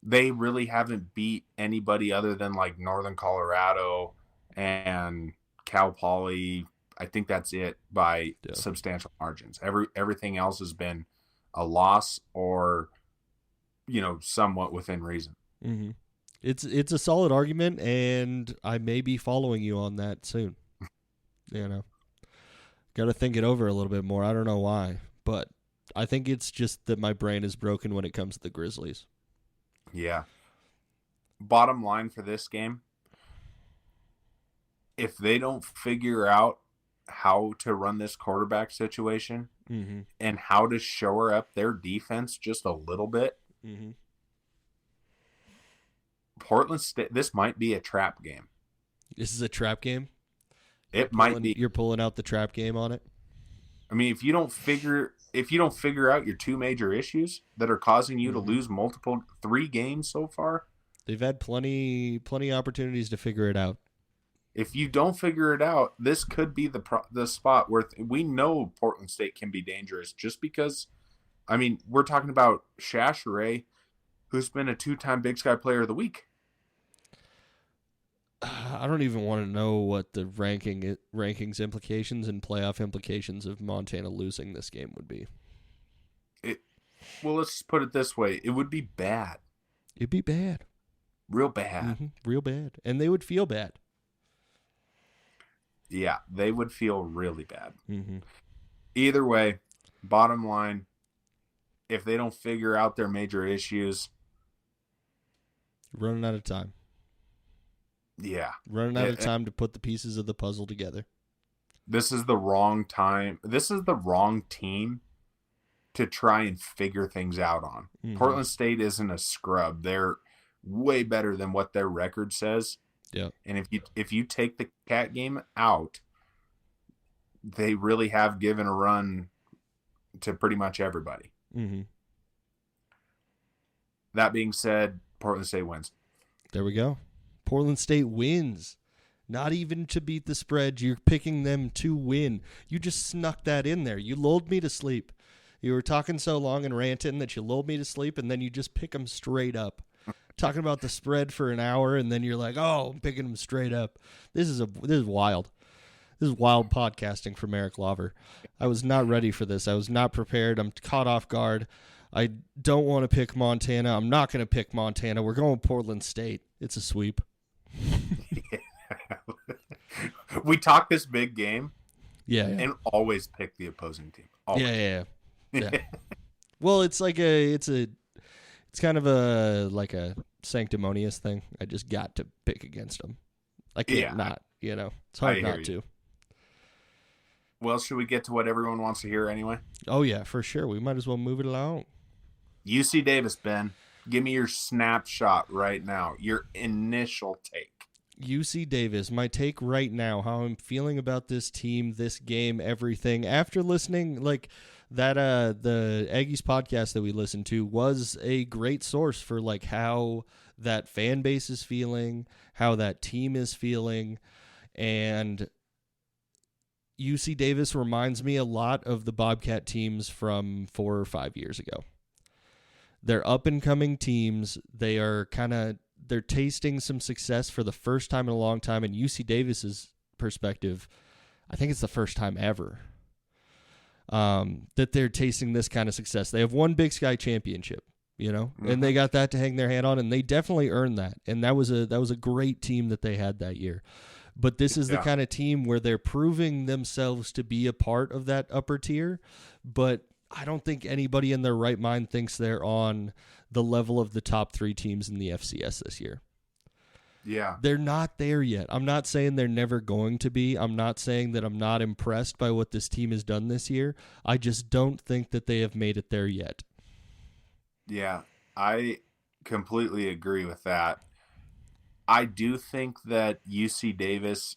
They really haven't beat anybody other than like Northern Colorado and Cal Poly. I think that's it by substantial margins. Everything else has been a loss or, somewhat within reason. Mm-hmm. It's a solid argument, and I may be following you on that soon. Got to think it over a little bit more. I don't know why, but I think it's just that my brain is broken when it comes to the Grizzlies. Yeah. Bottom line for this game, if they don't figure out how to run this quarterback situation mm-hmm. and how to shore up their defense just a little bit, mm-hmm. Portland State, this might be a trap game. This is a trap game? It might be. You're pulling out the trap game on it? I mean, if you don't figure out your two major issues that are causing you to lose 3 games so far, they've had plenty opportunities to figure it out. If you don't figure it out, this could be the spot where we know Portland State can be dangerous just because, I mean, we're talking about Chachere, who's been a 2-time Big Sky Player of the Week. I don't even want to know what the rankings implications and playoff implications of Montana losing this game would be. Well, let's just put it this way. It would be bad. It'd be bad. Real bad. Mm-hmm. Real bad. And they would feel bad. Yeah, they would feel really bad. Mm-hmm. Either way, bottom line, if they don't figure out their major issues, running out of time. Yeah. Running out of time to put the pieces of the puzzle together. This is the wrong time. This is the wrong team to try and figure things out on. Mm-hmm. Portland State isn't a scrub. They're way better than what their record says. Yeah. And if you take the Cat game out, they really have given a run to pretty much everybody. Mm-hmm. That being said, Portland State wins. There we go. Portland State wins. Not even to beat the spread. You're picking them to win. You just snuck that in there. You lulled me to sleep. You were talking so long and ranting that you lulled me to sleep, and then you just pick them straight up. Talking about the spread for an hour, and then you're like, "Oh, I'm picking them straight up." This is wild. This is wild podcasting from Eric Lauver. I was not ready for this. I was not prepared. I'm caught off guard. I don't want to pick Montana. I'm not going to pick Montana. We're going Portland State. It's a sweep. We talk this big game, yeah, and always pick the opposing team. Always. Yeah. Well, it's like it's kind of a sanctimonious thing. I just got to pick against them. I can't not. It's hard not to. Well, should we get to what everyone wants to hear anyway? Oh yeah, for sure. We might as well move it along. UC Davis, Ben. Give me your snapshot right now. Your initial take. UC Davis, my take right now, how I'm feeling about this team, this game, everything. After listening, like that, the Aggies podcast that we listened to was a great source for like how that fan base is feeling, how that team is feeling, and UC Davis reminds me a lot of the Bobcat teams from 4 or 5 years ago. They're up-and-coming teams. They're tasting some success for the first time in a long time. In UC Davis's perspective, I think it's the first time ever that they're tasting this kind of success. They have won Big Sky championship, and they got that to hang their hand on, and they definitely earned that. And that was a great team that they had that year. But this is the kind of team where they're proving themselves to be a part of that upper tier, but I don't think anybody in their right mind thinks they're on the level of the top 3 teams in the FCS this year. Yeah. They're not there yet. I'm not saying they're never going to be. I'm not saying that I'm not impressed by what this team has done this year. I just don't think that they have made it there yet. Yeah, I completely agree with that. I do think that UC Davis,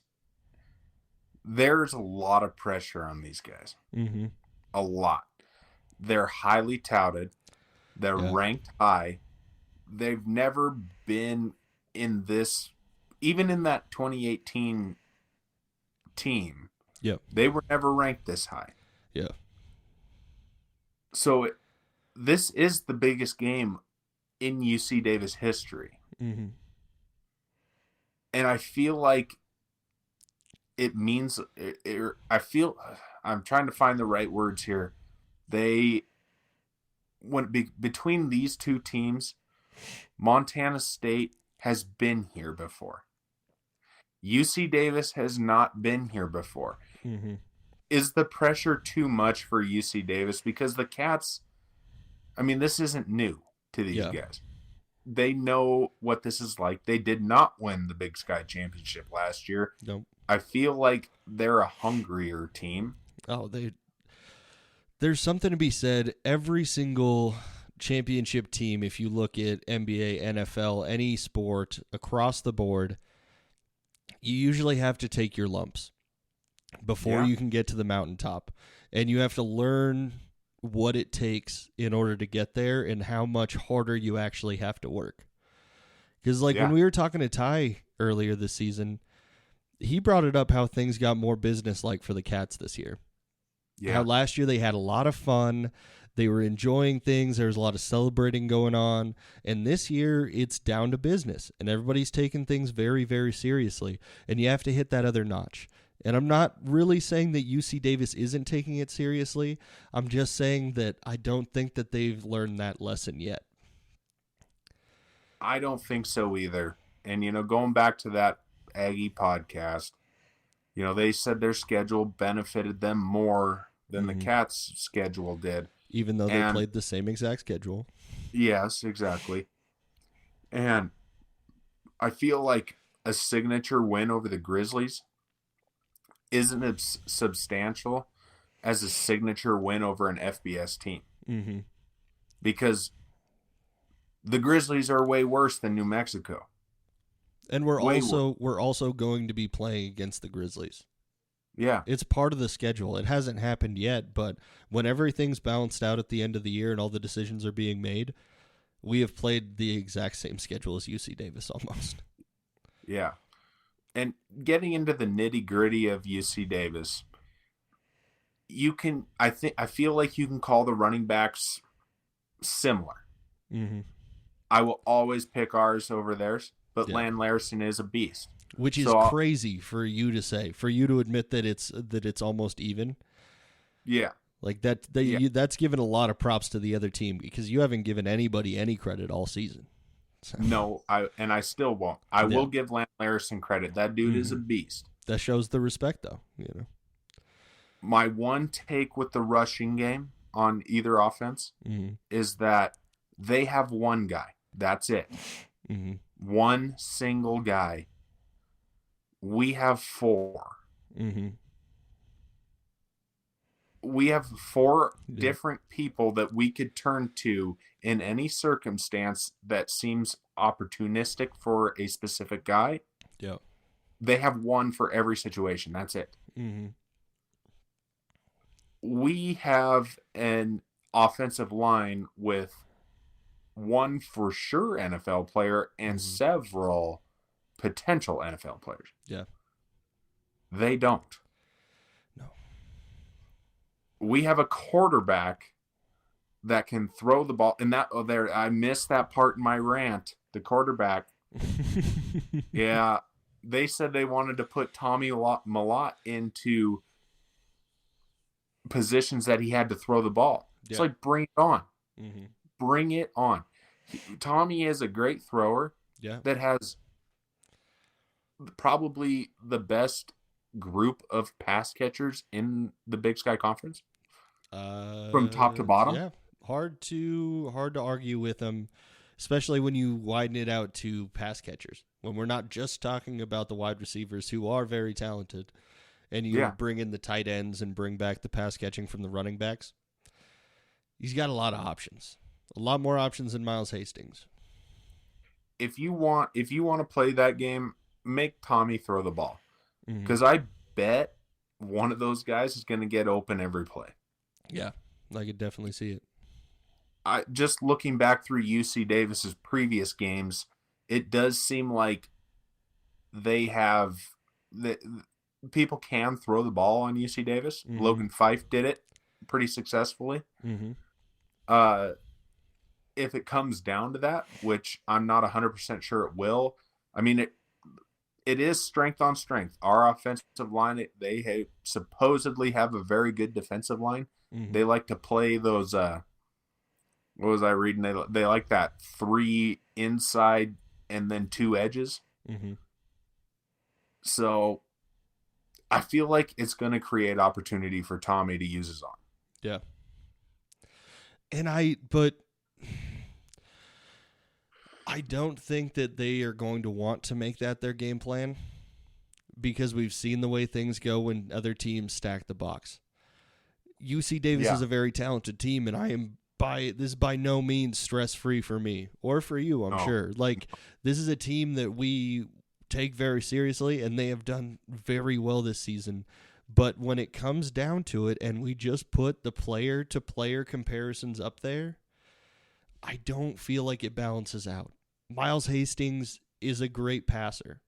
there's a lot of pressure on these guys. Mm-hmm. A lot. They're highly touted. They're ranked high. They've never been in this, even in that 2018 team. Yep. They were never ranked this high. Yeah. So this is the biggest game in UC Davis history. Mm-hmm. And I feel like it means, I'm trying to find the right words here. Between these two teams, Montana State has been here before. UC Davis has not been here before. Mm-hmm. Is the pressure too much for UC Davis? Because the Cats, this isn't new to these guys. They know what this is like. They did not win the Big Sky Championship last year. Nope. I feel like they're a hungrier team. Oh, there's something to be said. Every single championship team, if you look at NBA, NFL, any sport across the board, you usually have to take your lumps before you can get to the mountaintop. And you have to learn what it takes in order to get there and how much harder you actually have to work. Because when we were talking to Ty earlier this season, he brought it up how things got more business-like for the Cats this year. Yeah. How last year they had a lot of fun. They were enjoying things. There was a lot of celebrating going on. And this year it's down to business. And everybody's taking things very, very seriously. And you have to hit that other notch. And I'm not really saying that UC Davis isn't taking it seriously. I'm just saying that I don't think that they've learned that lesson yet. I don't think so either. And, going back to that Aggie podcast, they said their schedule benefited them more than the Cats' schedule did. Even though they played the same exact schedule. Yes, exactly. And I feel like a signature win over the Grizzlies isn't as substantial as a signature win over an FBS team. Mm-hmm. Because the Grizzlies are way worse than New Mexico. And we're also going to be playing against the Grizzlies. Yeah. It's part of the schedule. It hasn't happened yet, but when everything's balanced out at the end of the year and all the decisions are being made, we have played the exact same schedule as UC Davis almost. Yeah. And getting into the nitty-gritty of UC Davis, I feel like you can call the running backs similar. Mm-hmm. I will always pick ours over theirs, but Lan Larson is a beast. Which is crazy for you to say, for you to admit that it's almost even. Yeah. Like that that's given a lot of props to the other team because you haven't given anybody any credit all season. So. No, I still won't. I will give Lan Larson credit. That dude is a beast. That shows the respect, though. My one take with the rushing game on either offense is that they have one guy. That's it. Mm-hmm. One single guy. We have 4. Mm-hmm. We have 4 different people that we could turn to in any circumstance that seems opportunistic for a specific guy. Yeah. they have one for every situation. That's it. Mm-hmm. We have an offensive line with one for sure NFL player and several potential NFL players. Yeah. They don't. No. We have a quarterback that can throw the ball. And I missed that part in my rant. The quarterback. Yeah. They said they wanted to put Tommy Malott into positions that he had to throw the ball. It's like, bring it on. Mm-hmm. Bring it on. Tommy is a great thrower that has probably the best group of pass catchers in the Big Sky Conference from top to bottom. Yeah, hard to argue with them, especially when you widen it out to pass catchers. When we're not just talking about the wide receivers who are very talented, and you bring in the tight ends and bring back the pass catching from the running backs. He's got a lot of options, a lot more options than Miles Hastings. If you want to play that game, make Tommy throw the ball, because I bet one of those guys is going to get open every play. Yeah, I could definitely see it. Just looking back through UC Davis's previous games, it does seem like people can throw the ball on UC Davis. Logan Fife did it pretty successfully. If it comes down to that, which I'm not 100% sure it will, I mean, it is strength on strength. Our offensive line, they supposedly have a very good defensive line. They like to play those, what was I reading? They like that 3 inside and then 2 edges. So I feel like it's going to create opportunity for Tommy to use his arm. Yeah. But I don't think that they are going to want to make that their game plan, because we've seen the way things go when other teams stack the box. UC Davis is a very talented team, and this is by no means stress-free for me or for you, I'm sure. Like, this is a team that we take very seriously, and they have done very well this season. But when it comes down to it, and we just put the player-to-player comparisons up there, I don't feel like it balances out. Miles Hastings is a great passer.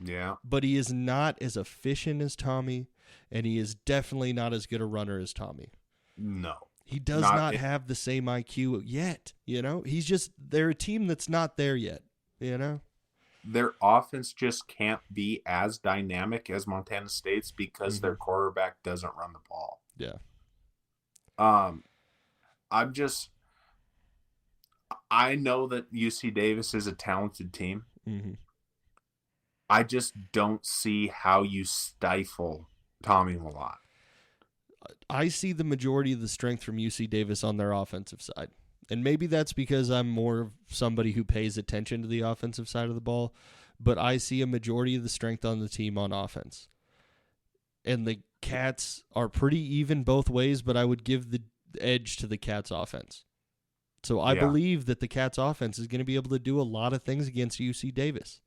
Yeah. But he is not as efficient as Tommy, and he is definitely not as good a runner as Tommy. No. He does not have the same IQ yet, they're a team that's not there yet, Their offense just can't be as dynamic as Montana State's because their quarterback doesn't run the ball. Yeah. I know that UC Davis is a talented team. I just don't see how you stifle Tommy Malott. I see the majority of the strength from UC Davis on their offensive side. And maybe that's because I'm more of somebody who pays attention to the offensive side of the ball, but I see a majority of the strength on the team on offense. And the Cats are pretty even both ways, but I would give the edge to the Cats offense. So I believe that the Cats offense is going to be able to do a lot of things against UC Davis.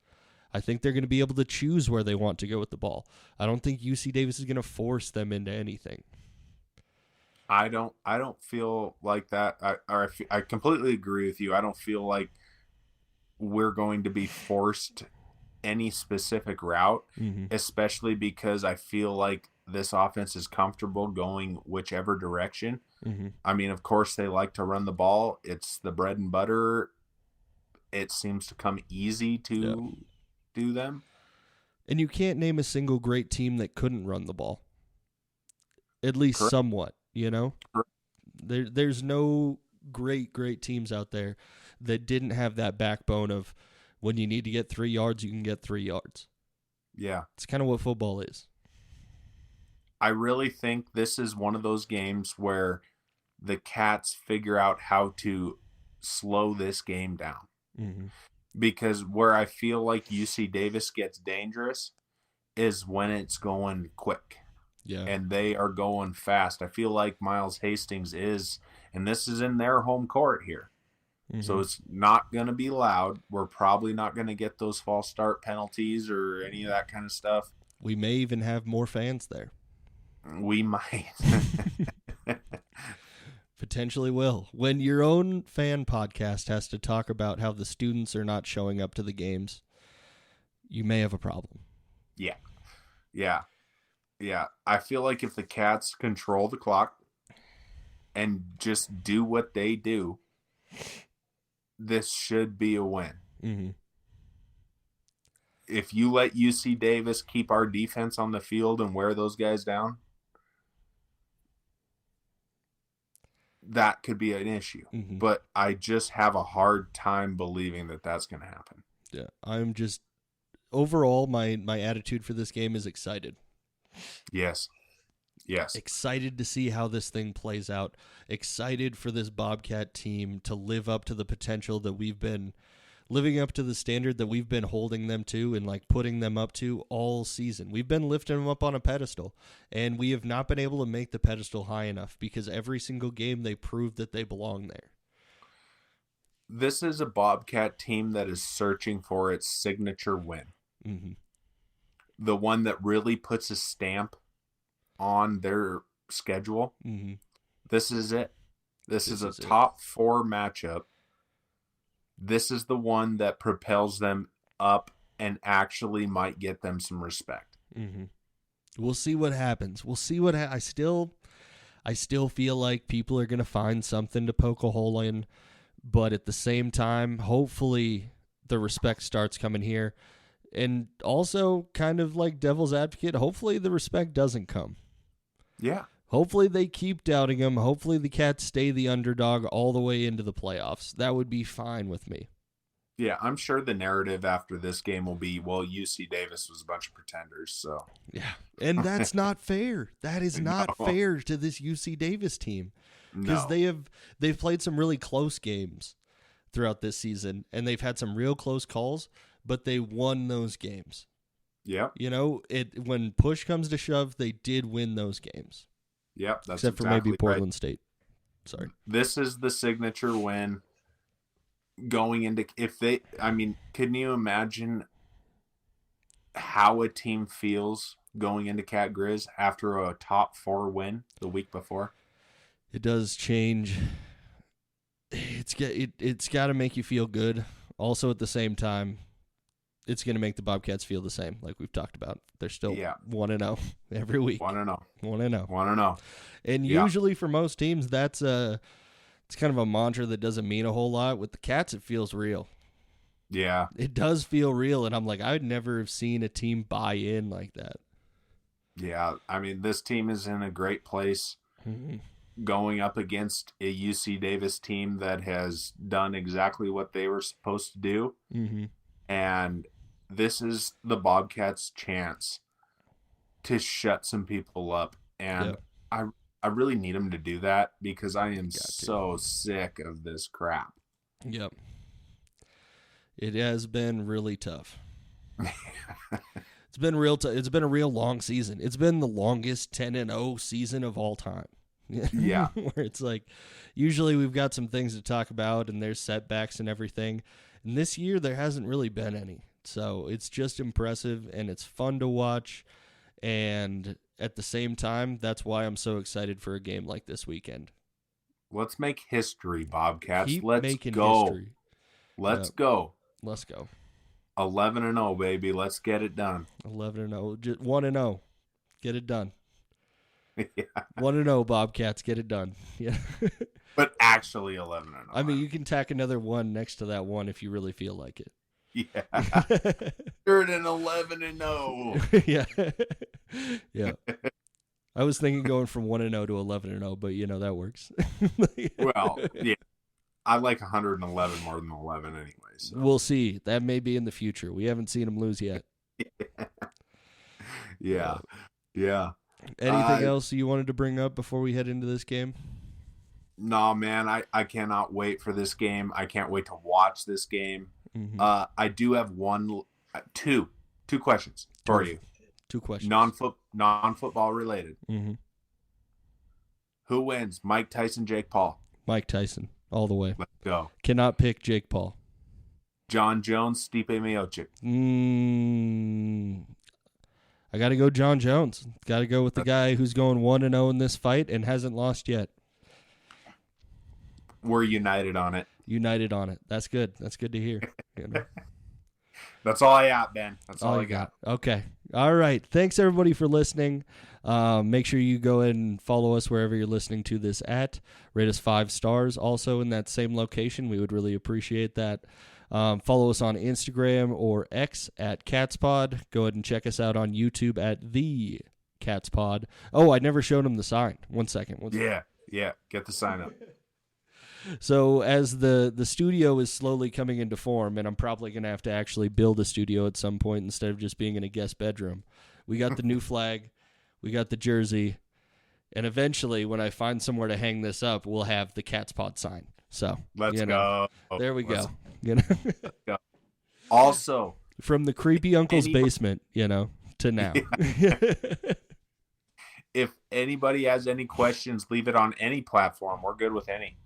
I think they're going to be able to choose where they want to go with the ball. I don't think UC Davis is going to force them into anything. I don't feel like that. I completely agree with you. I don't feel like we're going to be forced any specific route, especially because I feel like this offense is comfortable going whichever direction. I mean, of course, they like to run the ball. It's the bread and butter. It seems to come easy to do them. And you can't name a single great team that couldn't run the ball, at least somewhat. There's no great teams out there that didn't have that backbone of when you need to get 3 yards, you can get 3 yards. Yeah. It's kind of what football is. I really think this is one of those games where the Cats figure out how to slow this game down. Because where I feel like UC Davis gets dangerous is when it's going quick. Yeah. And they are going fast. I feel like Miles Hastings is, and this is in their home court here. So it's not going to be loud. We're probably not going to get those false start penalties or any of that kind of stuff. We may even have more fans there. We might. Potentially will. When your own fan podcast has to talk about how the students are not showing up to the games, you may have a problem. Yeah. I feel like if the Cats control the clock and just do what they do, this should be a win. Mm-hmm. If you let UC Davis keep our defense on the field and wear those guys down, that could be an issue. Mm-hmm. But I just have a hard time believing that that's going to happen. Yeah, I'm just overall my attitude for this game is excited. Yes. Excited to see how this thing plays out. Excited for this Bobcat team to live up to the potential that we've been living up to the standard that we've been holding them to and like putting them up to all season. We've been lifting them up on a pedestal, and we have not been able to make the pedestal high enough because every single game they proved that they belong there. This is a Bobcat team that is searching for its signature win. Mm-hmm. The one that really puts a stamp on their schedule. Mm-hmm. This is it. This is a top 4 matchup. This is the one that propels them up and actually might get them some respect. Mm-hmm. We'll see what happens. We'll see what I still feel like people are going to find something to poke a hole in, but at the same time, hopefully the respect starts coming here. And also, kind of like devil's advocate, hopefully the respect doesn't come. Yeah. Hopefully they keep doubting him. Hopefully the Cats stay the underdog all the way into the playoffs. That would be fine with me. Yeah, I'm sure the narrative after this game will be, well, UC Davis was a bunch of pretenders, so. Yeah, and that's not fair. That is not fair to this UC Davis team. Because they've played some really close games throughout this season, and they've had some real close calls, but they won those games. Yeah. You know, when push comes to shove, they did win those games. Yep, that's except for maybe Portland State. Sorry. This is the signature win going into can you imagine how a team feels going into Cat Grizz after a top 4 win the week before? It does change. It's got to make you feel good. Also, at the same time, it's going to make the Bobcats feel the same, like we've talked about. They're still 1-0 every week. 1-0. 1-0. 1-0. And usually for most teams, it's kind of a mantra that doesn't mean a whole lot. With the Cats, it feels real. Yeah. It does feel real, and I'm like, I would never have seen a team buy in like that. Yeah, I mean, this team is in a great place. Mm-hmm. Going up against a UC Davis team that has done exactly what they were supposed to do. Mm-hmm. And this is the Bobcats' chance to shut some people up. And I really need them to do that because I am so sick of this crap. Yep. It has been really tough. It's been it's been a real long season. It's been the longest 10-0 season of all time. Yeah. Where it's like, usually we've got some things to talk about and there's setbacks and everything. And this year there hasn't really been any. So it's just impressive and it's fun to watch. And at the same time, that's why I'm so excited for a game like this weekend. Let's make history, Bobcats. Let's go. History. Let's go. Let's go. 11-0, baby. Let's get it done. 11-0. Just 1-0. Get it done. Yeah. 1-0, Bobcats. Get it done. Yeah. But actually 11-0. I mean, you can tack another 1 next to that 1 if you really feel like it. Yeah. You're at an 11-0. Yeah. Yeah. I was thinking going from 1-0 to 11-0, but that works. Well, yeah. I like 111 more than 11 anyway. So. We'll see. That may be in the future. We haven't seen them lose yet. Yeah. Yeah. Anything else you wanted to bring up before we head into this game? No, man. I cannot wait for this game. I can't wait to watch this game. Mm-hmm. I do have two questions for you. 2 questions. Non-football related. Mm-hmm. Who wins? Mike Tyson, Jake Paul? Mike Tyson. all the way. Let's go. Cannot pick Jake Paul. John Jones, Stipe Miocic. I got to go John Jones. Got to go with the guy who's going 1-0 in this fight and hasn't lost yet. We're united on it. United on it. That's good. That's good to hear. That's all I got, Ben. That's all I got. Okay. All right. Thanks, everybody, for listening. Make sure you go ahead and follow us wherever you're listening to this at. Rate us 5 stars also in that same location. We would really appreciate that. Follow us on Instagram or X at CatsPod. Go ahead and check us out on YouTube at The CatsPod. Oh, I never showed him the sign. One second. Yeah. Get the sign up. So as the studio is slowly coming into form, and I'm probably going to have to actually build a studio at some point instead of just being in a guest bedroom, we got the new flag, we got the jersey, and eventually when I find somewhere to hang this up, we'll have the Cat's Pod sign. So let's go. There we go. Let's go. Also, from the creepy uncle's basement, to now. If anybody has any questions, leave it on any platform. We're good with any.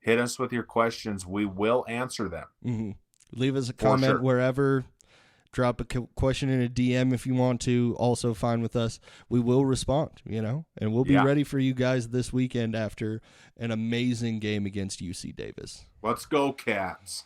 Hit us with your questions. We will answer them. Mm-hmm. Leave us a comment wherever. Drop a question in a DM if you want to. Also fine with us. We will respond, and we'll be ready for you guys this weekend after an amazing game against UC Davis. Let's go, Cats.